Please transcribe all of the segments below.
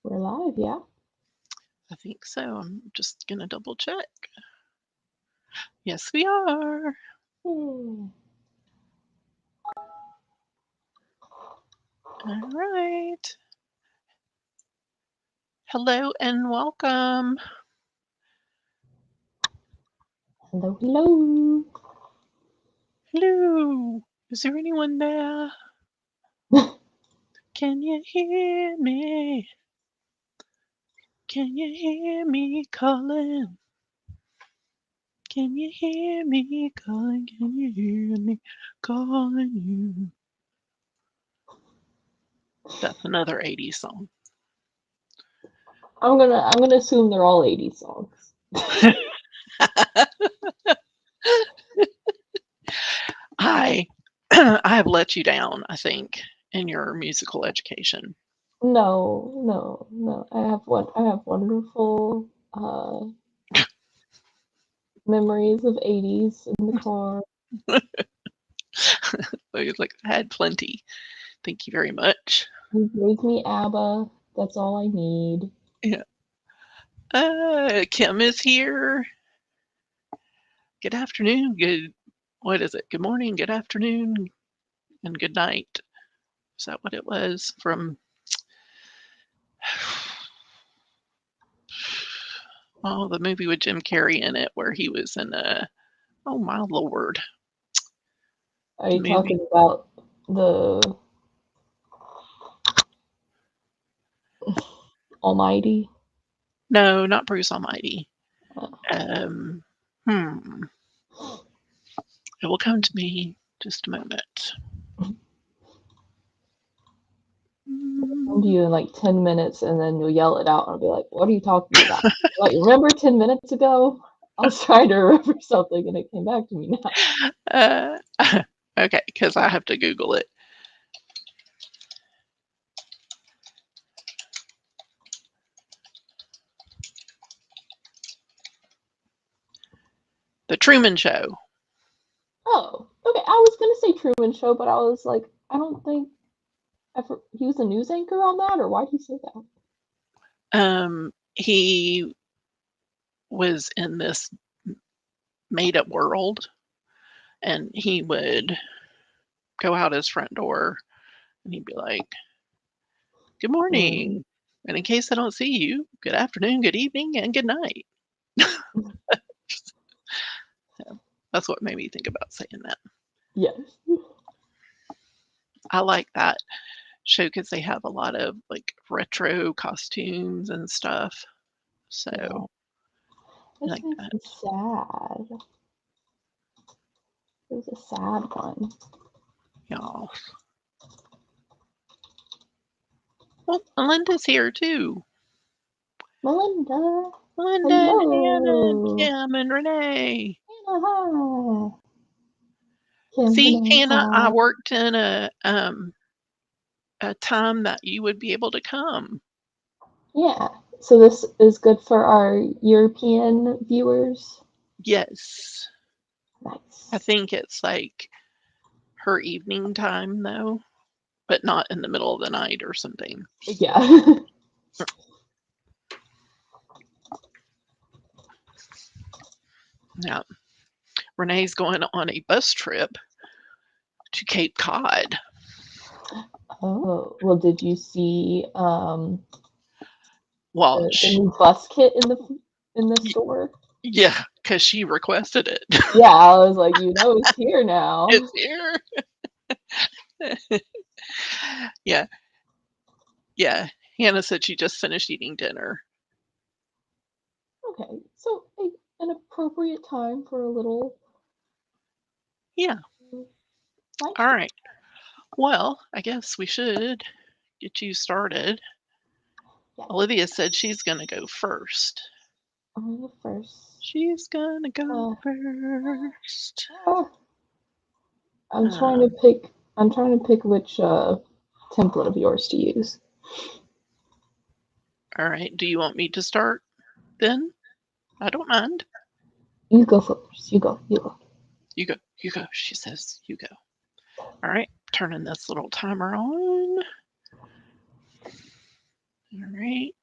We're live, yeah? I think so. I'm just gonna double check. Yes, we are. Hmm. All right. Hello and welcome. Hello, hello. Hello. Is there anyone there? Can you hear me? Can you hear me calling? Can you hear me calling? Can you hear me calling you? That's another 80s song. I'm gonna assume they're all 80s songs. I I have let you down, I think, in your musical education. No. I have wonderful memories of 80s in the car. Like I had plenty. Thank you very much. You gave me ABBA. That's all I need. Yeah. Kim is here. Good afternoon. What is it? Good morning, good afternoon, and good night. Is that what it was from the movie with Jim Carrey in it where he was in oh my lord. Are The you movie. talking about the Almighty? No, not Bruce Almighty. Uh, Um hmm. It will come to me just a moment. Come to you in like 10 minutes and then you'll yell it out and I'll be like, what are you talking about? Like, remember 10 minutes ago? I was trying to remember something and it came back to me now. Uh, okay, because I have to Google it. The Truman Show. Oh, okay. I was gonna say Truman Show, but I was like, I don't think he was a news anchor on that, or why'd he say that? He was in this made up world and he would go out his front door and he'd be like, good Mm. morning. And in case I don't see you, good afternoon, good evening, and good night. That's what made me think about saying that. Yes. I like that show because they have a lot of like retro costumes and stuff. So Yeah. I This like makes that. me sad. It was a sad one. Y'all. Well, Melinda's here too. Melinda. Melinda and Hannah and Hello. Kim and Renee. Hannah, hi. Kim, See, Renee, Hannah, I hi. worked in a time that you would be able to come. Yeah. So this is good for our European viewers. Yes. I Nice. think it's like her evening time though, but not in the middle of the night or something. Yeah. Yeah. Renee's going on a bus trip to Cape Cod. Oh, well, did you see Well, the new bus kit in the store? yeah, because she requested it. Yeah, I was like, you know, it's here now. It's here. Yeah, yeah. Hannah said she just finished eating dinner. Okay, so an appropriate time for a little Yeah. live All stream. right. Well, I guess we should get you started. Yes, Olivia said she's going to go first. I'm gonna go first. She's going to go Uh, first. ah, I'm trying Uh, to pick. I'm trying to pick which template of yours to use. all right. Do you want me to start then? I don't mind. You go first. You go. You go. You go. You go. She says, you go. All right. Turning this little timer on. All right.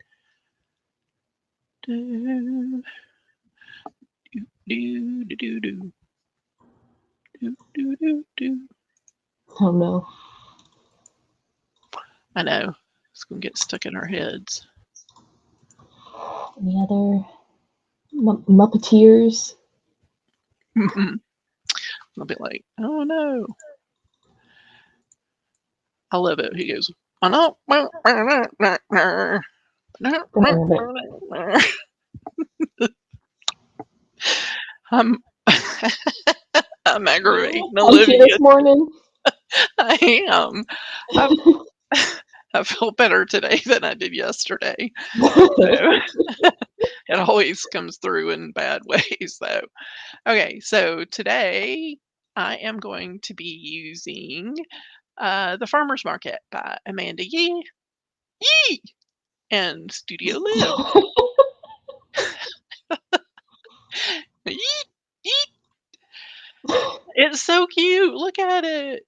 Do, do, do, do, do. Do, do, do, do. Oh no. I know. It's going to get stuck in our heads. Any other Muppeteers? I'll be like, oh no. I love it. He goes, oh no. I'm I'm aggravating Punchy Olivia. this morning. I am. I feel better today than I did yesterday. So, it always comes through in bad ways, though. Okay, so today I am going to be using The Farmer's Market by Amanda Yee and Studio Live. Yee, yee. It's so cute. Look at it.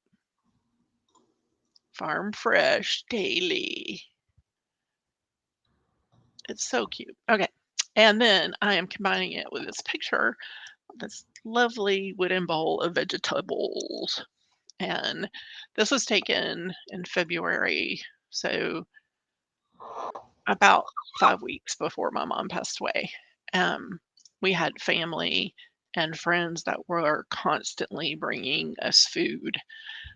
Farm Fresh Daily. It's so cute. Okay. And then I am combining it with this picture, this lovely wooden bowl of vegetables. And this was taken in February, so about 5 weeks before my mom passed away. We had family and friends that were constantly bringing us food,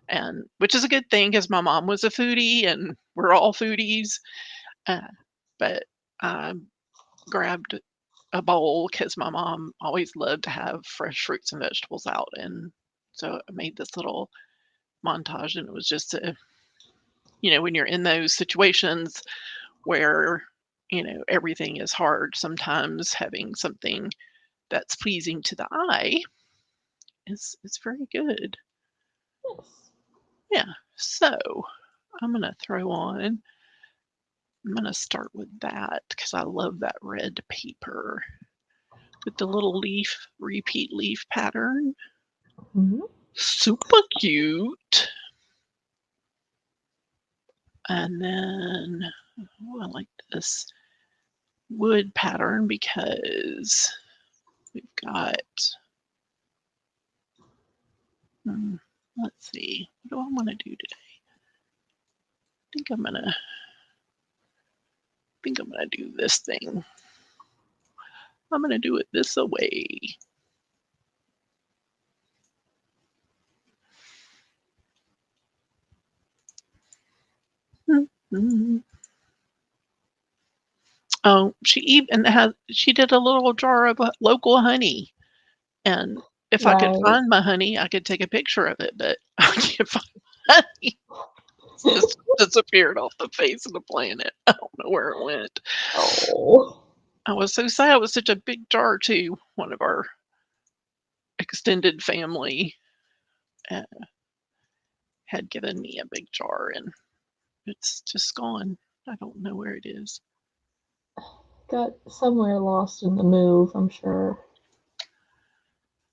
and which is a good thing because my mom was a foodie and we're all foodies. But I grabbed a bowl because my mom always loved to have fresh fruits and vegetables out, and so I made this little montage, and it was just a, when you're in those situations where everything is hard, sometimes having something that's pleasing to the eye is very good. Yeah, so I'm gonna start with that because I love that red paper with the little repeat leaf pattern. Super cute. And then I like this wood pattern because we've got, let's see, what do I want to do today? I think I'm gonna do this thing. I'm gonna do it this way. Oh, she did a little jar of local honey, and if I could find my honey, I could take a picture of it, but I can't find honey. It's just disappeared off the face of the planet. I don't know where it went. Oh. I was so sad. It was such a big jar too. One of our extended family had given me a big jar, and it's just gone. I don't know where it is. Got somewhere lost in the move, I'm sure.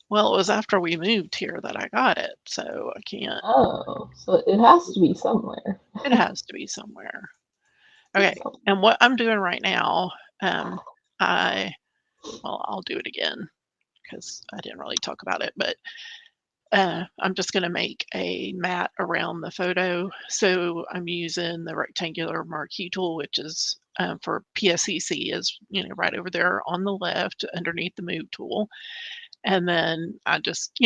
Well, it was after we moved here that I got it, so I can't. Oh, so it has to be somewhere. It has to be somewhere. Okay, and what I'm doing right now, I'll do it again because I didn't really talk about it, but I'm just going to make a mat around the photo. So I'm using the rectangular marquee tool, which is for PSCC, is right over there on the left underneath the move tool. And then I just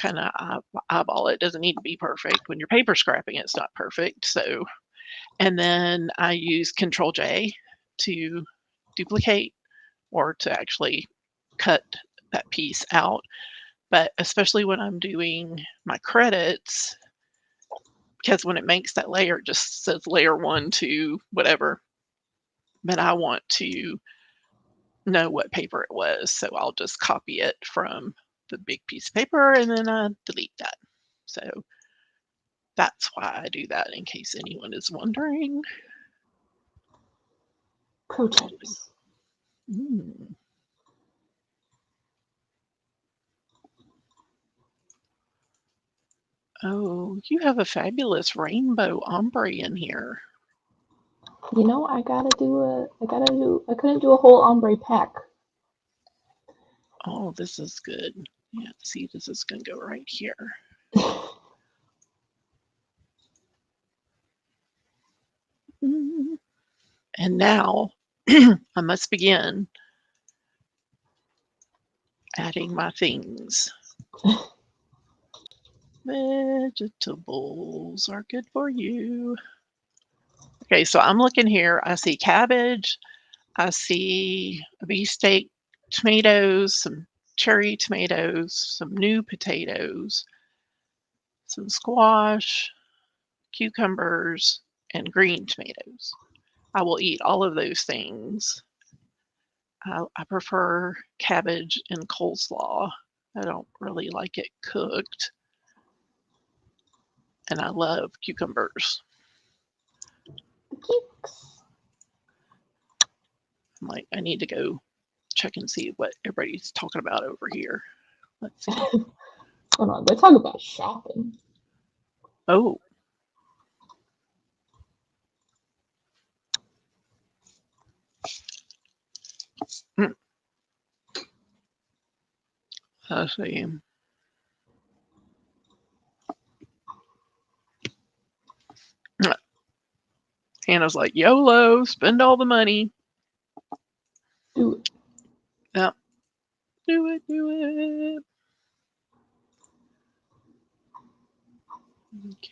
kind of eyeball it. Doesn't need to be perfect. When you're paper scrapping, it's not perfect. So, and then I use Control J to duplicate or to actually cut that piece out. But especially when I'm doing my credits, because when it makes that layer, it just says layer 1 to whatever. But I want to know what paper it was, so I'll just copy it from the big piece of paper and then I delete that. So that's why I do that, in case anyone is wondering. Pro tips. Oh, you have a fabulous rainbow ombre in here. You know, I couldn't do a whole ombre pack. Oh, this is good. Yeah, see, this is going to go right here. And now I must begin adding my things. Vegetables are good for you. Okay, so I'm looking here. I see cabbage. I see a beefsteak, tomatoes, some cherry tomatoes, some new potatoes, some squash, cucumbers, and green tomatoes. I will eat all of those things. I prefer cabbage and coleslaw. I don't really like it cooked. And I love cucumbers. Cukes. I'm like, I need to go check and see what everybody's talking about over here. Let's see. Hold on, they're talking about shopping. Oh. Let's see. Hannah's like, YOLO, spend all the money. Do it. Yep. Do it, do it.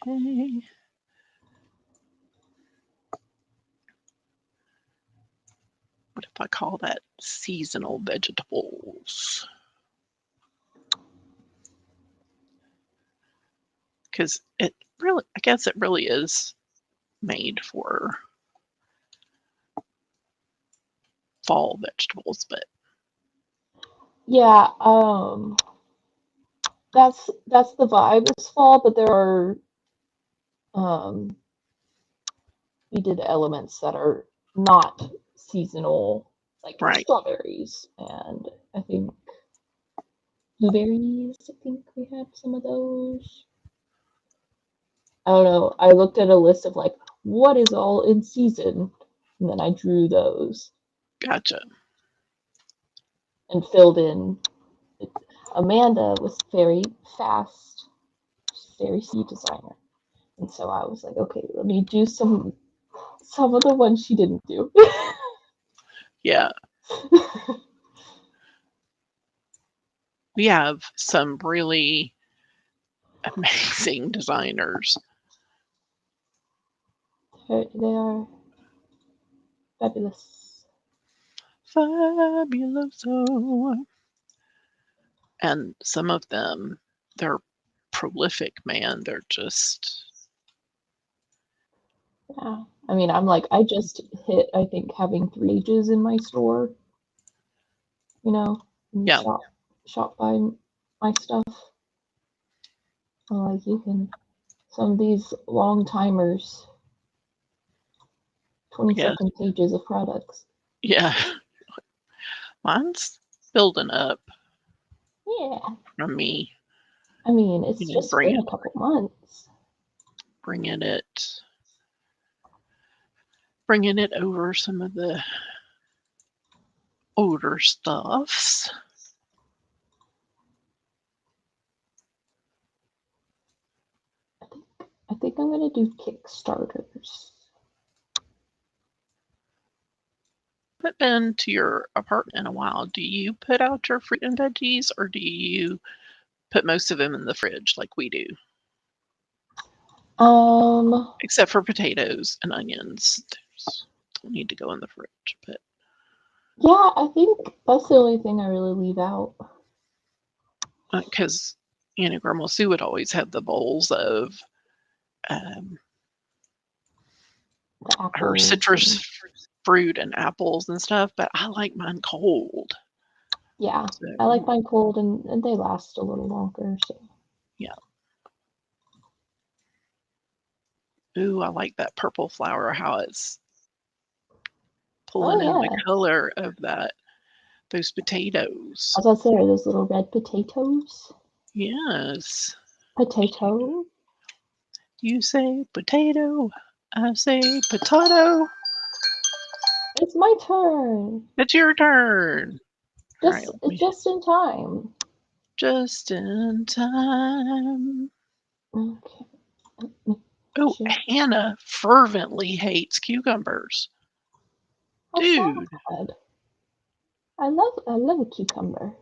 Okay. What if I call that seasonal vegetables? Because it really, I guess it really is made for fall vegetables, but yeah, that's the vibe this fall, but there are we did elements that are not seasonal, like right. strawberries and I think blueberries. I think we had some of those. I don't know. I looked at a list of like what is all in season, and then I drew those. Gotcha. And filled in. Amanda was very fast, very sweet designer, and so I was like, okay, let me do some of the ones she didn't do. Yeah. We have some really amazing designers. They are fabulous. Fabuloso. And some of them, they're prolific, man. They're just... Yeah. I mean, I'm like, I just hit, I think, having 3 pages in my store. You know, and Yeah. shop by my stuff. Like, you can, some of these long timers, 20-second pages of products. Yeah. Mine's building up. Yeah. From me. I mean, it's just been a couple months. Bringing it over some of the older stuffs. I think I'm gonna do Kickstarters. Haven't been to your apartment in a while. Do you put out your fruit and veggies, or do you put most of them in the fridge like we do? Except for potatoes and onions. Don't need to go in the fridge, but yeah, I think that's the only thing I really leave out. Because Grandma Sue would always have the bowls of her citrus fruit and apples and stuff, but I like mine cold. Yeah, so, I like mine cold, and they last a little longer. So yeah. Ooh, I like that purple flower. How it's pulling in the color of those potatoes. I was about to say, are those little red potatoes? Yes. Potato. You say potato, I say potato. It's my turn. It's your turn. All right, It's just in time. Just in time. Okay. Oh, Sure. Hannah fervently hates cucumbers. That's Dude. sad. I love a cucumber.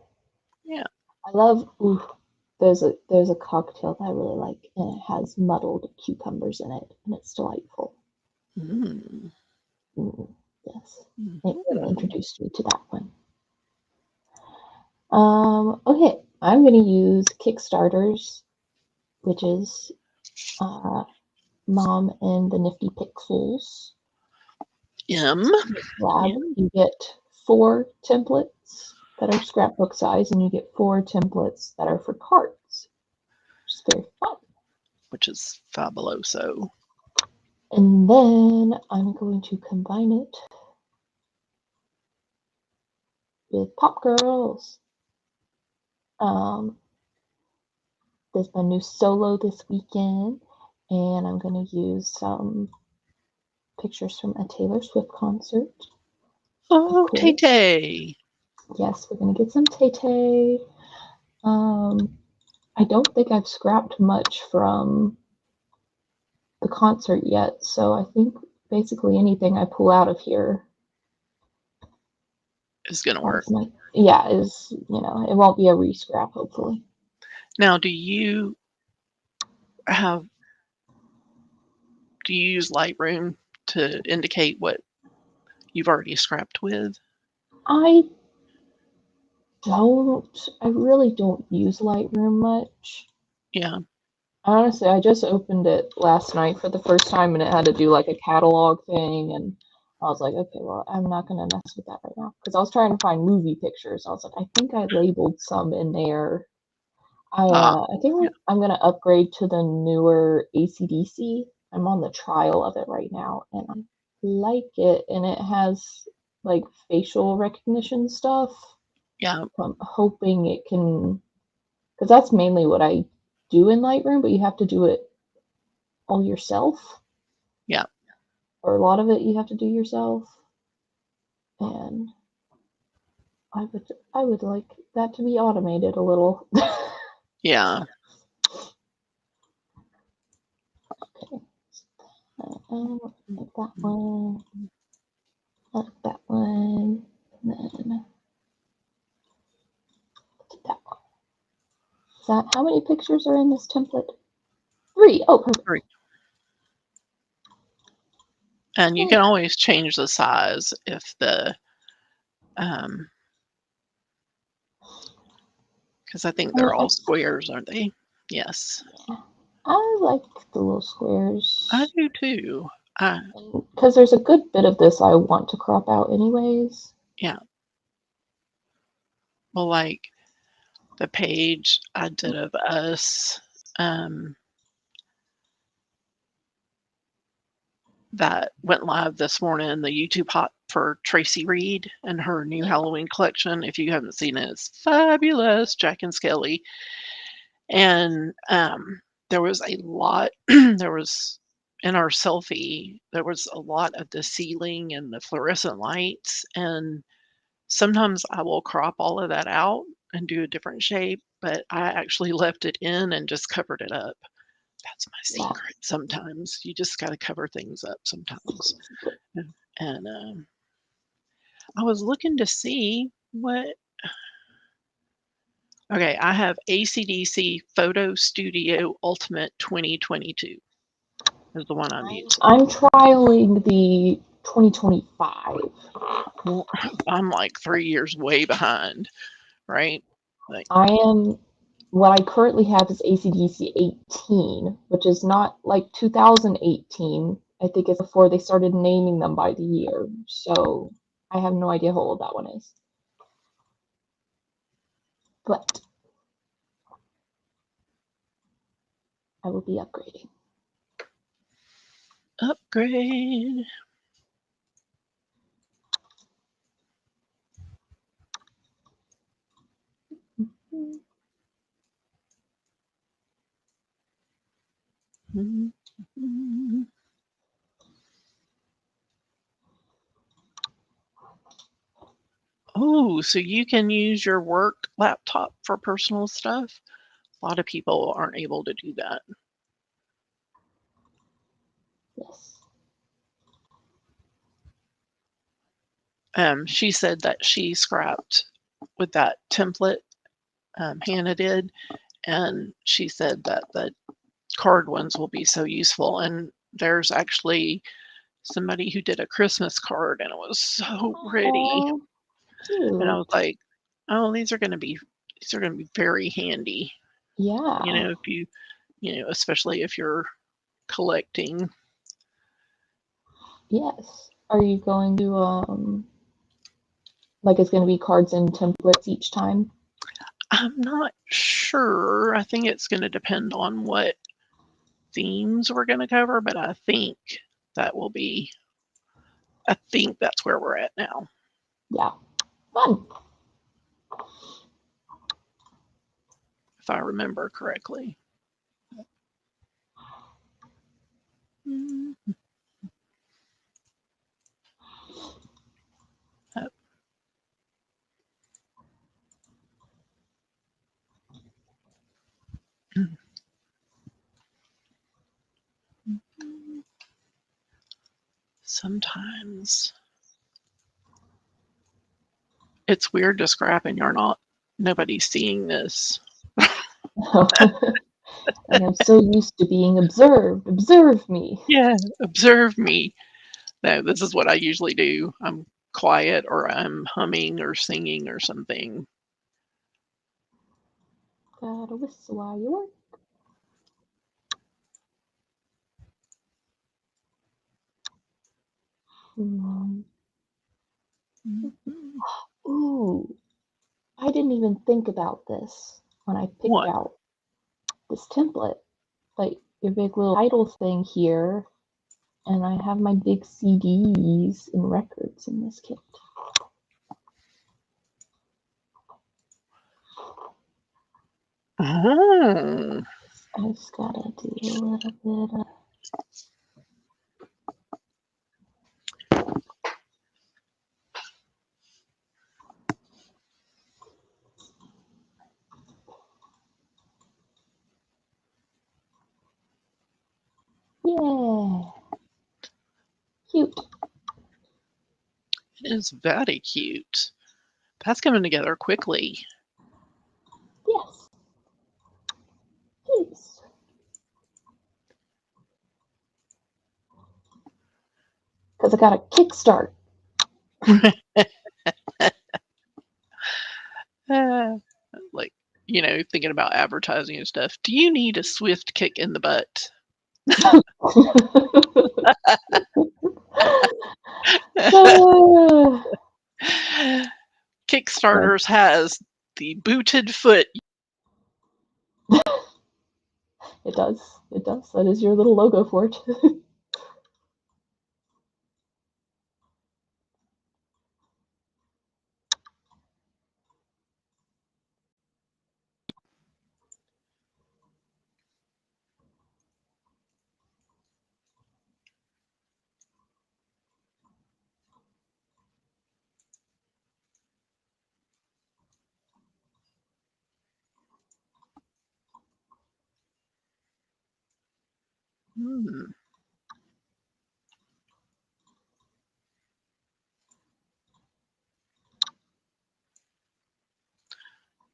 Yeah. I love. Ooh, there's a cocktail that I really like, and it has muddled cucumbers in it, and it's delightful. Mm. Yes, Mm-hmm. it introduced me to that one. Okay, I'm gonna use Kickstarter's, which is Mom and the Nifty Pixels. Lab. You get 4 templates that are scrapbook size, and you get 4 templates that are for cards, which is very fun. Which is fabuloso. And then I'm going to combine it with Pop Girls. There's my new solo this weekend, and I'm going to use some pictures from a Taylor Swift concert. Oh, Tay-Tay. Yes, we're going to get some Tay-Tay. I don't think I've scrapped much from the concert yet, so I think basically anything I pull out of here is going to work. Is, it won't be a re-scrap, hopefully. Now, do you use Lightroom to indicate what you've already scrapped with? I really don't use Lightroom much. Yeah. Honestly, I just opened it last night for the first time, and it had to do like a catalog thing, and I was like, okay, well, I'm not gonna mess with that right now, because I was trying to find movie pictures. I was like, I think I labeled some in there. I think I'm gonna upgrade to the newer AC/DC. I'm on the trial of it right now, and I like it, and it has like facial recognition stuff. Yeah. So I'm hoping it can, because that's mainly what I do in Lightroom, but you have to do it all yourself. Yeah. Or a lot of it you have to do yourself. And I would like that to be automated a little. Yeah. Okay. Like that one. Like that one. And then that one. How many pictures are in this template? 3. Oh, perfect. 3. And you can always change the size if the because I think they're all squares, aren't they? Yes. Yeah. I like the little squares. I do too. Because there's a good bit of this I want to crop out anyways. Yeah. Well, like the page I did of us, that went live this morning, the YouTube hot for Tracy Reed and her new Halloween collection. If you haven't seen it, it's fabulous. Jack and Skelly. And there was a lot, there was in our selfie, there was a lot of the ceiling and the fluorescent lights. And sometimes I will crop all of that out and do a different shape, but I actually left it in and just covered it up. That's my secret. Sometimes you just got to cover things up sometimes. And I was looking to see what. Okay, I have AC/DC Photo Studio Ultimate 2022 is the one I'm using. I'm trialing the 2025. Well, I'm like 3 years way behind, right? Like, I am. What I currently have is AC/DC 18, which is not like 2018. I think it's before they started naming them by the year. So I have no idea how old that one is. But I will be upgrading. upgrade. Oh, so you can use your work laptop for personal stuff? A lot of people aren't able to do that. Yes. She said that she scrapped with that template Hannah did, and she said that the card ones will be so useful. And there's actually somebody who did a Christmas card, and it was so pretty. Oh, And I was cute. like, oh, these are going to be very handy. Yeah. If especially if you're collecting. Yes. Are you going to like it's going to be cards and templates each time? I'm not sure. I think it's going to depend on what themes we're going to cover, but I think that's where we're at now. Yeah. Fun. If I remember correctly. Sometimes it's weird to scrap and nobody's seeing this. And I'm so used to being observed. Observe me. Yeah, observe me. No, this is what I usually do. I'm quiet or I'm humming or singing or something. Gotta whistle while you work. Ooh, I didn't even think about this when I picked What? out this template. Like your big little title thing here, and I have my big CDs and records in this kit. Oh. I just gotta do a little bit of. Yeah. Cute. It is very cute. That's coming together quickly. Yes. Please. Because I got a kickstart. Like, thinking about advertising and stuff. Do you need a swift kick in the butt? Kickstarters has the booted foot. It does. It does. That is your little logo for it.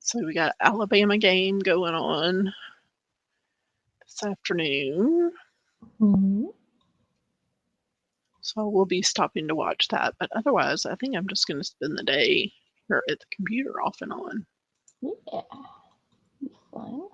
So we got Alabama game going on this afternoon. Mm-hmm. So we'll be stopping to watch that. But otherwise, I think I'm just going to spend the day here at the computer off and on. Yeah. Be fun.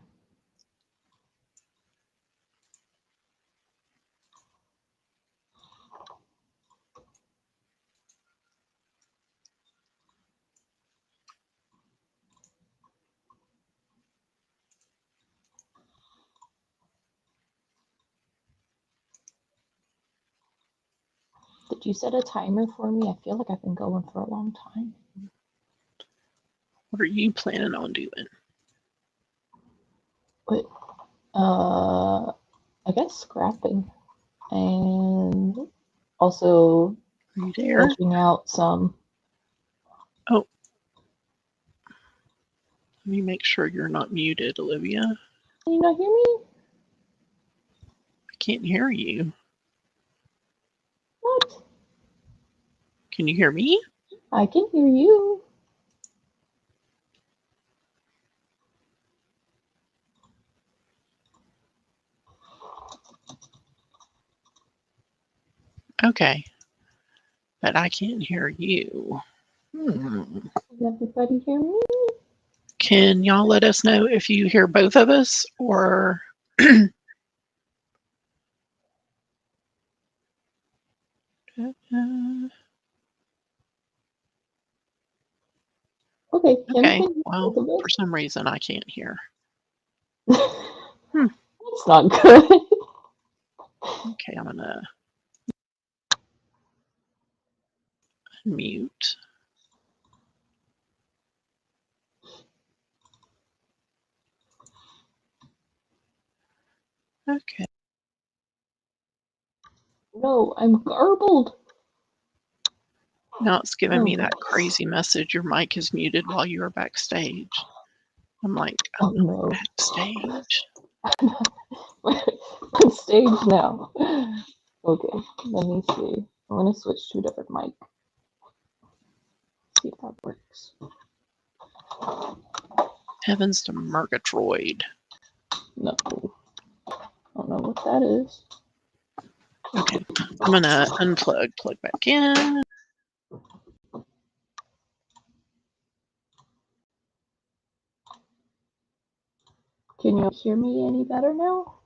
Did you set a timer for me? I feel like I've been going for a long time. What are you planning on doing? But, I guess scrapping. And also Are you there? sketching out some. Oh, Let me make sure you're not muted, Olivia. Can you not hear me? I can't hear you. What? Can you hear me? I can hear you. Okay. But I can't hear you. Does everybody hear me? Can y'all let us know if you hear both of us or Okay, Kim okay, can hear well, both of for us. some reason I can't hear. That's not good. Okay, I'm gonna mute. Okay. No, I'm garbled. Now it's giving Oh, me that goodness. crazy message. Your mic is muted while you are backstage. I'm like, Oh I'm no. backstage. On stage now. Okay, let me see. I'm gonna switch to a different mic. See if that works. Heavens to Murgatroyd. No. I don't know what that is. Okay. I'm gonna unplug, plug back in. Can you hear me any better now?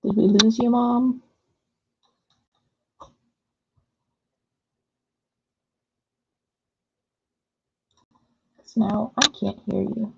Did we lose you, Mom? Because now I can't hear you.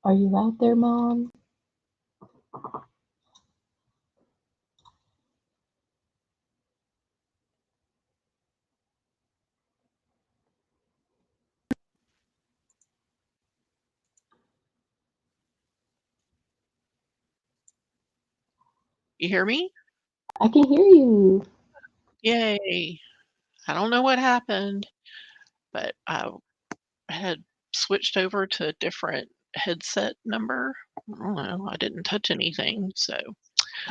Are you out there, Mom? You hear me? I can hear you. Yay. I don't know what happened, but I had switched over to a different headset number. I don't know. I didn't touch anything. So,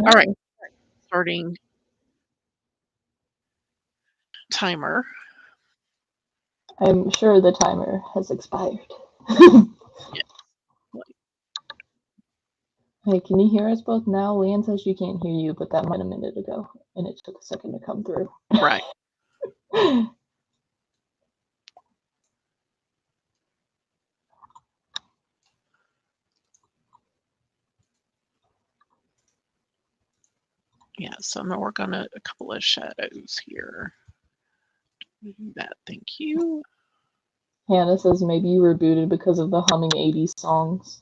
all right. Starting timer. I'm sure the timer has expired. Yeah. Hey, can you hear us both now? Leanne says she can't hear you, but that might have been a minute ago, and it took a second to come through. Right. Yeah. So I'm going to work on a couple of shadows here. That, thank you. Hannah says maybe you were booted because of the humming 80s songs.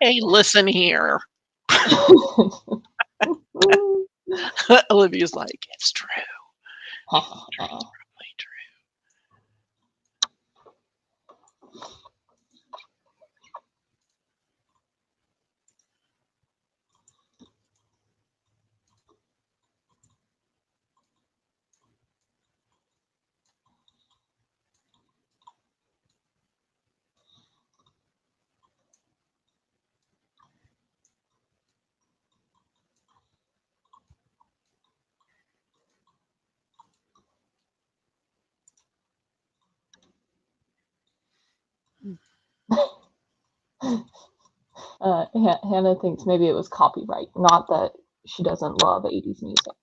Hey, listen here. Olivia's like, it's true. It's probably true. Hannah thinks maybe it was copyright, not that she doesn't love 80s music.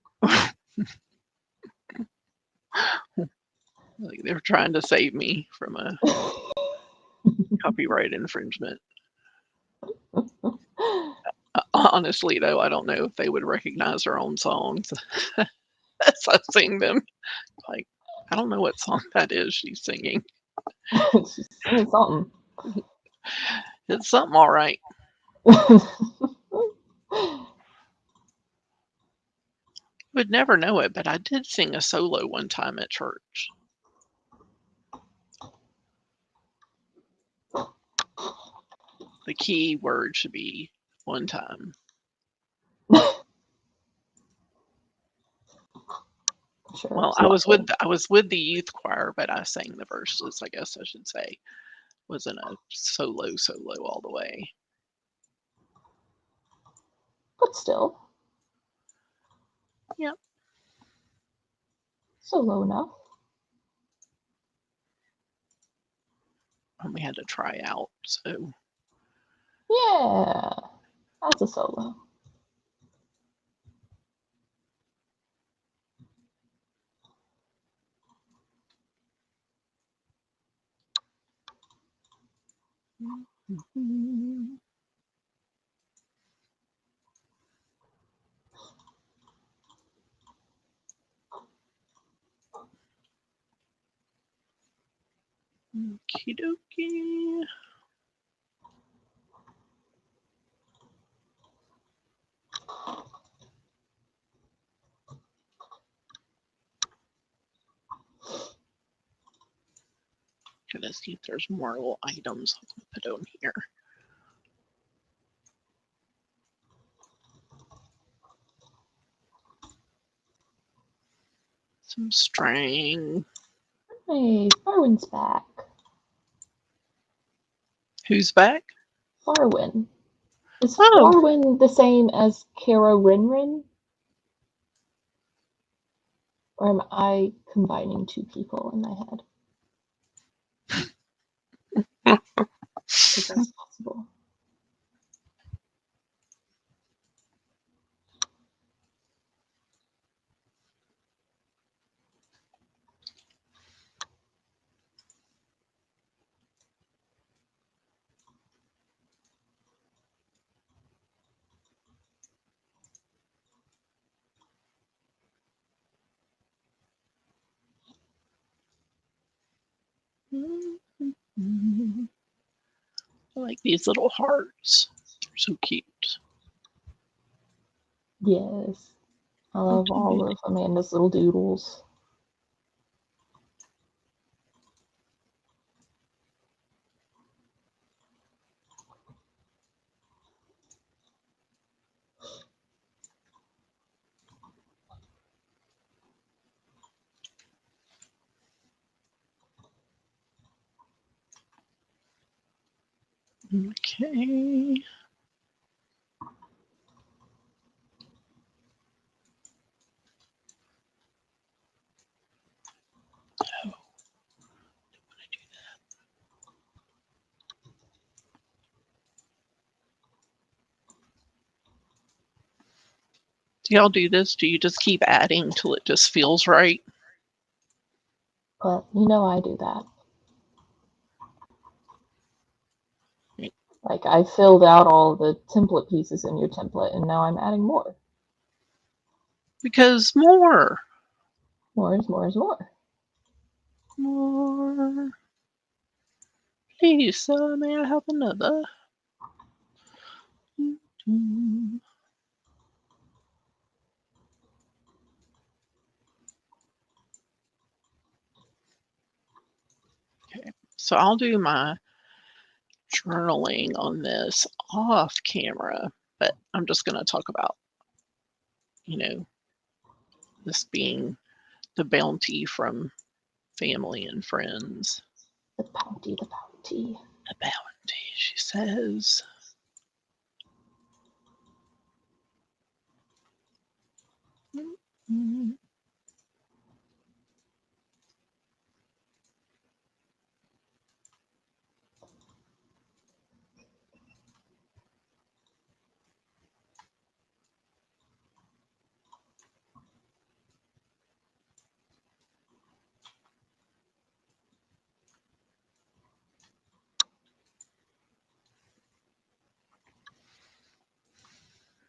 Like they're trying to save me from a copyright infringement. Honestly, though, I don't know if they would recognize their own songs as I sing them. Like, I don't know what song that is she's singing. She's singing something. It's something all right. Would never know it, but I did sing a solo one time at church. The key word should be one time. Sure, Well, I was with the youth choir, but I sang the verses, I guess I should say. Wasn't a solo all the way. But still. Yep. Solo enough. We had to try out, so. Yeah, that's a solo. Okie dokie. Gonna see if there's more little items I'll put on here. Some string. Hey, Farwin's back. Who's back? Farwin. Is Oh. Farwin the same as Kara Rinrin? Or am I combining two people in my head? If that's possible. I like these little hearts. They're so cute. Yes. I love all of Amanda's little doodles. Okay. Oh, don't want to do that. Do y'all do this? Do you just keep adding till it just feels right? But you know I do that. Like, I filled out all the template pieces in your template, and now I'm adding more. Because more. More is more is more. More. Please, sir, may I have another? Okay, so I'll do my journaling on this off camera, but I'm just going to talk about, this being the bounty from family and friends. The bounty, the bounty. The bounty, she says. Mm-hmm.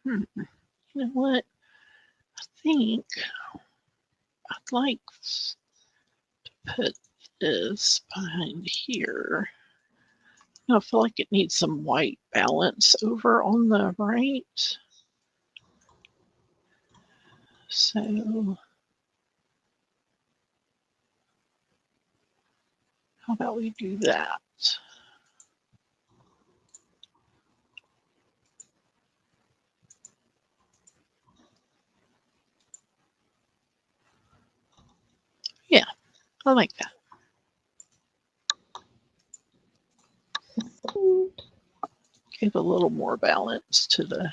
You know what? I think I'd like to put this behind here. I feel like it needs some white balance over on the right. So how about we do that? Yeah, I like that. Give a little more balance to the.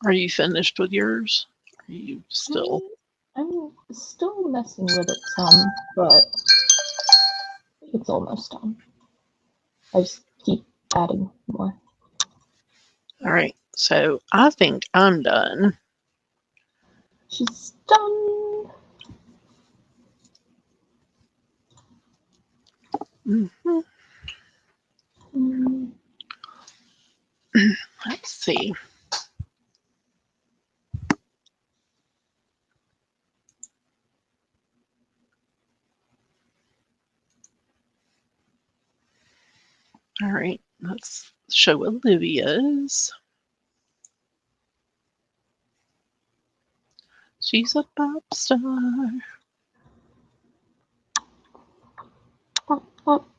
Are you finished with yours? Are you still? I'm still messing with it some, but it's almost done. I just keep adding more. All right, so I think I'm done. She's done. Mm-hmm. Mm. Let's see. All right, let's show Olivia's. She's a pop star. Pop, pop.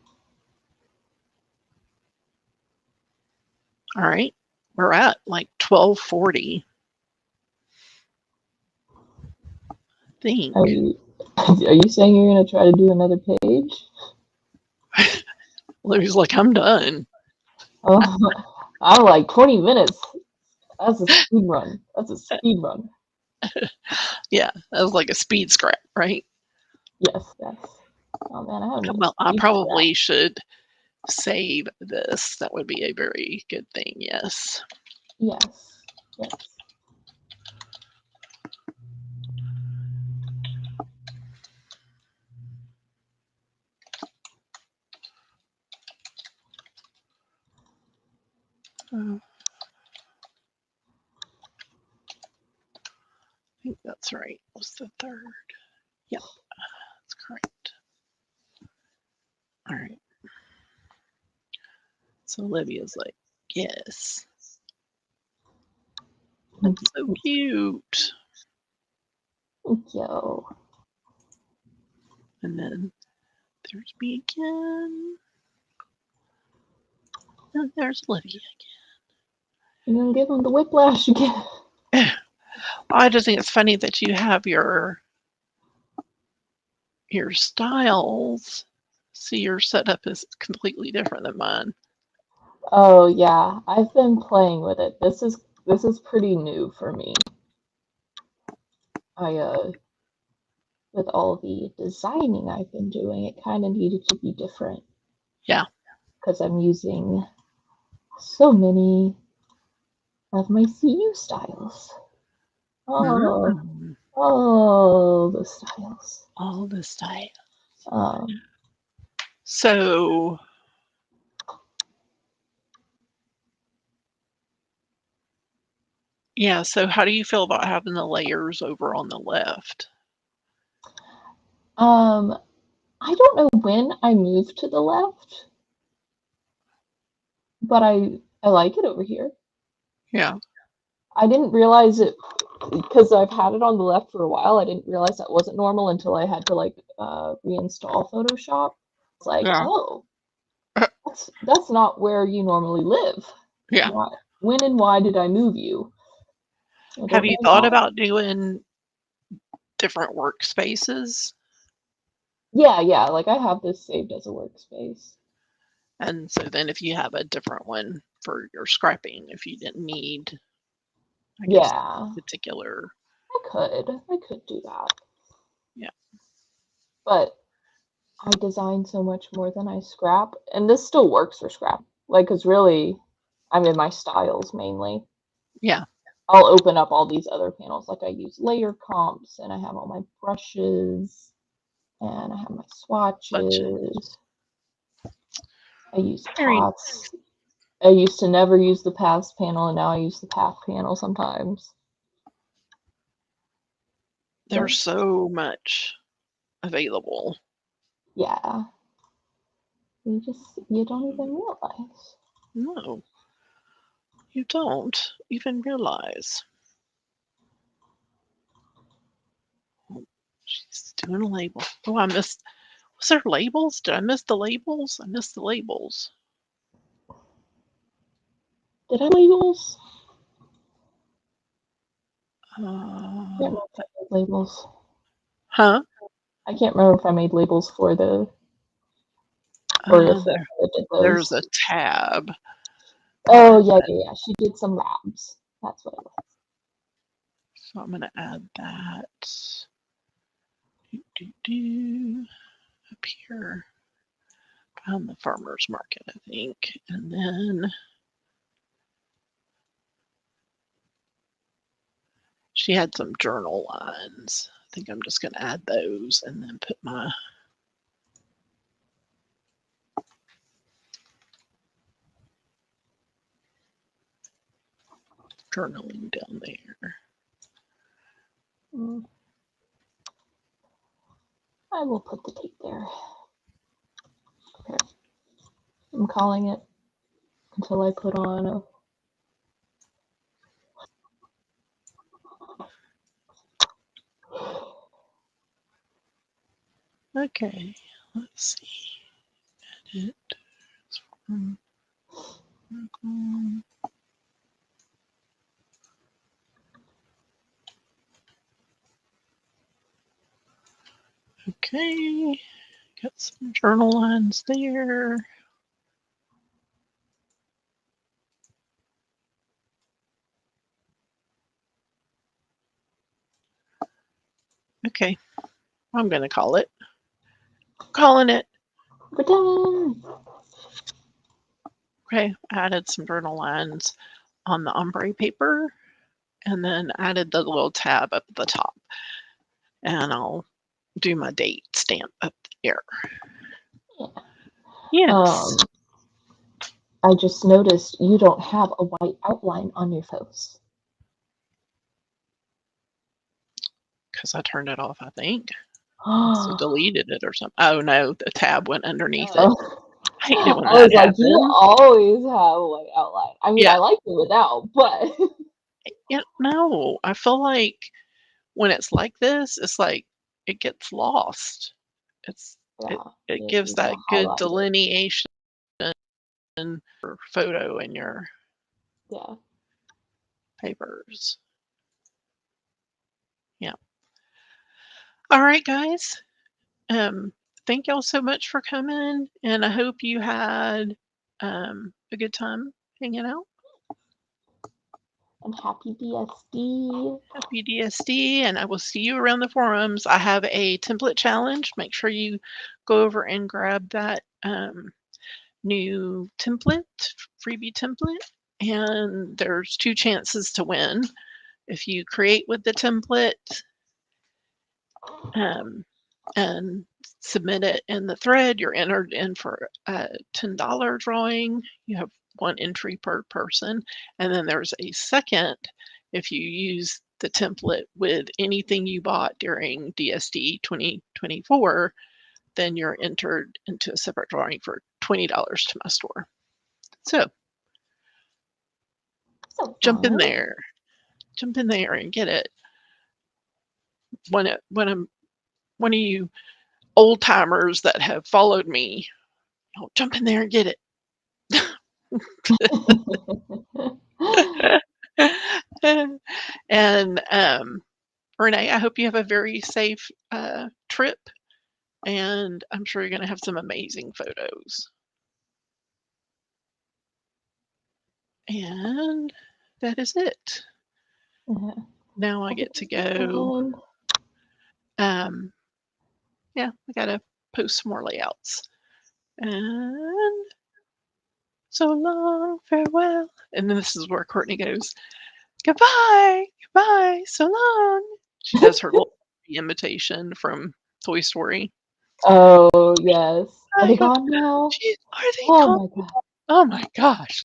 All right, we're at like 12:40. I think. Are you saying you're gonna try to do another page? Olivia's like, I'm done. Oh, I'm like 20 minutes. That's a speed run. That's a speed run. Yeah, that was like a speed scrap, right? Yes, yes. Oh man, I haven't. Well, I probably should save this. That would be a very good thing. Yes. Yes. Yes. I think that's right. What's the third? Yep, that's correct. All right. So Olivia's like, yes. That's so cute. Thank you. And then there's me again. And there's Olivia You're gonna give him the whiplash again. again. I just think it's funny that you have your styles. See, your setup is completely different than mine. Oh yeah, I've been playing with it. This is pretty new for me. With all the designing I've been doing, it kind of needed to be different. Yeah. Because I'm using so many of my CU styles. Oh, all the styles. All the styles. Um, So yeah, so how do you feel about having the layers over on the left? I don't know when I moved to the left, but I like it over here. Yeah. I didn't realize it because I've had it on the left for a while. I didn't realize that wasn't normal until I had to like reinstall Photoshop. It's like, Yeah. oh, that's not where you normally live. Yeah. Why, when and why did I move you? Have you thought about doing different workspaces? Yeah, like I have this saved as a workspace. And so then if you have a different one for your scrapping, if you didn't need, I guess, particular. I could do that. Yeah. But I design so much more than I scrap, and this still works for scrap. Like, cause really, I'm in my styles mainly. Yeah. I'll open up all these other panels. Like I use layer comps, and I have all my brushes, and I have my swatches. I use paths. I used to never use the paths panel, and now I use the path panel sometimes. There's so much available. Yeah. You don't even realize. No, you don't even realize. She's doing a label. Oh, I missed. Was there labels? Did I miss the labels? I missed the labels. Did I labels? Labels. Huh? I can't remember if I made labels for the. There's a tab. Oh yeah. She did some labs. That's what it was. So I'm gonna add that. Up here. Found the farmer's market, I think. And then she had some journal lines. I think I'm just gonna add those and then put my journaling down there. I will put the tape there. Okay. I'm calling it until I put on a. Okay, let's see. Edit. Okay, got some journal lines there. Okay, I'm gonna call it. Calling it. We're done. Okay, added some journal lines on the ombre paper and then added the little tab up at the top. And I'll do my date stamp up there. Yes. I just noticed you don't have a white outline on your post. Because I turned it off, I think. So deleted it or something. Oh no, the tab went underneath it. I hate it when that happens. Like, you always have a white outline. I mean, I like it without, but no, I feel like when it's like this, it's like it gets lost. It gives that good delineation for photo in your papers. Yeah. All right, guys. Thank y'all so much for coming, and I hope you had a good time hanging out. And happy DSD. Happy DSD, and I will see you around the forums. I have a template challenge. Make sure you go over and grab that new template, freebie template, and there's 2 chances to win. If you create with the template and submit it in the thread, you're entered in for a $10 drawing. You have 1 entry per person. And then there's a second, if you use the template with anything you bought during DSD 2024, then you're entered into a separate drawing for $20 to my store. So jump in there and get it. When one of you old timers that have followed me, jump in there and get it. And Renee, I hope you have a very safe trip, and I'm sure you're going to have some amazing photos. And that is it. Now I get to go. Yeah, I got to post some more layouts. And so long, farewell. And then this is where Courtney goes, goodbye, goodbye, so long. She does her little imitation from Toy Story. Oh, yes. Are they gone now? Are they gone? My God. Oh my gosh.